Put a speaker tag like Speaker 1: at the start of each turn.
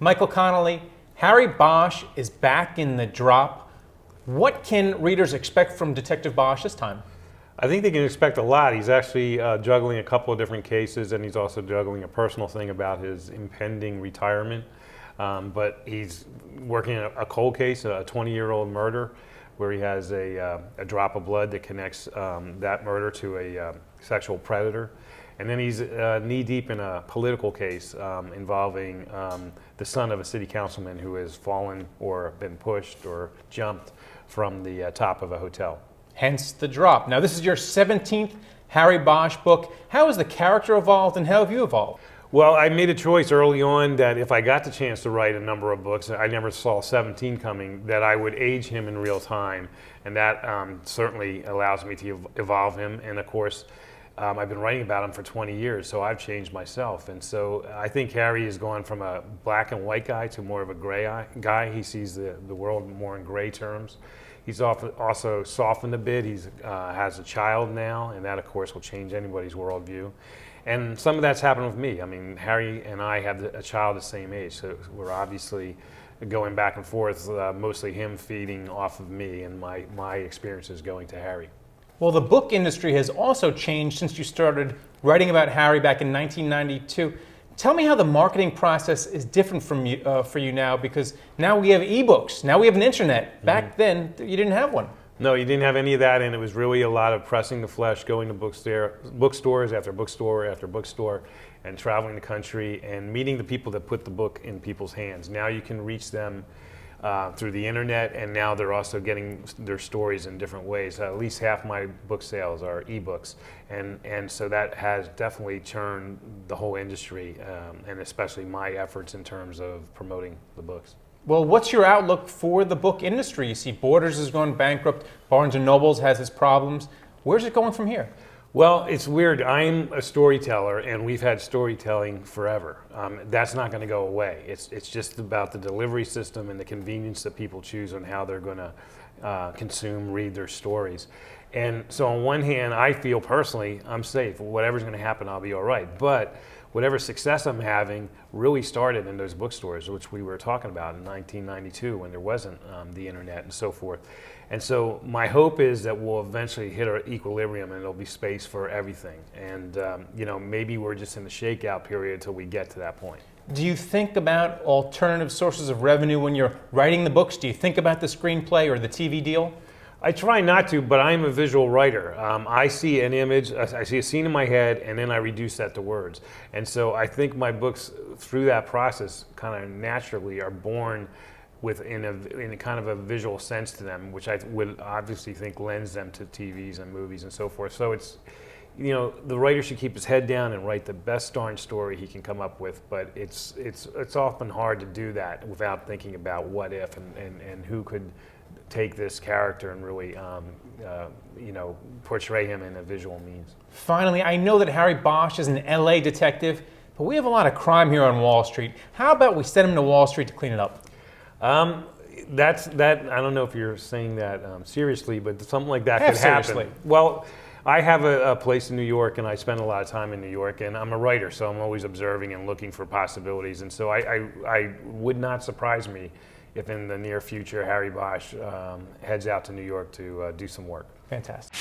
Speaker 1: Michael Connelly, Harry Bosch is back in the drop. What can readers expect from Detective Bosch this time?
Speaker 2: I think they can expect a lot. He's actually juggling a couple of different cases, and he's also juggling a personal thing about his impending retirement. But he's working a cold case, a 20-year-old murder, where he has a drop of blood that connects that murder to a sexual predator. And then he's knee-deep in a political case involving the son of a city councilman who has fallen or been pushed or jumped from the top of a hotel.
Speaker 1: Hence the drop. Now, this is your 17th Harry Bosch book. How has the character evolved, and how have you evolved?
Speaker 2: Well, I made a choice early on that if I got the chance to write a number of books, I never saw 17 coming, that I would age him in real time. And that certainly allows me to evolve him. And of course, I've been writing about him for 20 years, so I've changed myself. And so I think Harry has gone from a black and white guy to more of a gray guy. He sees the world more in gray terms. He's also softened a bit. He has a child now, and that, of course, will change anybody's worldview. And some of that's happened with me. I mean, Harry and I have a child the same age, so we're obviously going back and forth, mostly him feeding off of me and my experiences going to Harry.
Speaker 1: Well, the book industry has also changed since you started writing about Harry back in 1992. Tell me how the marketing process is different for you now, because now we have ebooks, now we have an internet. Back then, you didn't have one.
Speaker 2: No, you didn't have any of that, and it was really a lot of pressing the flesh, going to bookstores after bookstore after bookstore, and traveling the country and meeting the people that put the book in people's hands. Now you can reach them through the internet, and now they're also getting their stories in different ways. At least half my book sales are ebooks, and so that has definitely churned the whole industry, and especially my efforts in terms of promoting the books.
Speaker 1: Well, what's your outlook for the book industry? You see Borders has gone bankrupt, Barnes & Noble's has its problems. Where's it going from here?
Speaker 2: Well, it's weird. I'm a storyteller, and we've had storytelling forever. That's not going to go away. It's just about the delivery system and the convenience that people choose on how they're going to read their stories. And so on one hand, I feel personally I'm safe. Whatever's going to happen, I'll be all right. But whatever success I'm having really started in those bookstores, which we were talking about in 1992 when there wasn't the internet and so forth. And so my hope is that we'll eventually hit our equilibrium and there'll be space for everything. And maybe we're just in the shakeout period until we get to that point.
Speaker 1: Do you think about alternative sources of revenue when you're writing the books? Do you think about the screenplay or the TV deal?
Speaker 2: I try not to, but I'm a visual writer. I see an image, I see a scene in my head, and then I reduce that to words. And so I think my books, through that process, kind of naturally are born in a kind of a visual sense to them, which I would obviously think lends them to TVs and movies and so forth. So it's, the writer should keep his head down and write the best darn story he can come up with, but it's often hard to do that without thinking about what if and who could take this character and really portray him in a visual means.
Speaker 1: Finally, I know that Harry Bosch is an LA detective, but we have a lot of crime here on Wall Street. How about we send him to Wall Street to clean it up?
Speaker 2: I don't know if you're saying that seriously, but something like that could happen.
Speaker 1: Seriously.
Speaker 2: Well, I have a place in New York, and I spend a lot of time in New York, and I'm a writer, so I'm always observing and looking for possibilities, and so I would not surprise me if in the near future Harry Bosch heads out to New York to do some work.
Speaker 1: Fantastic.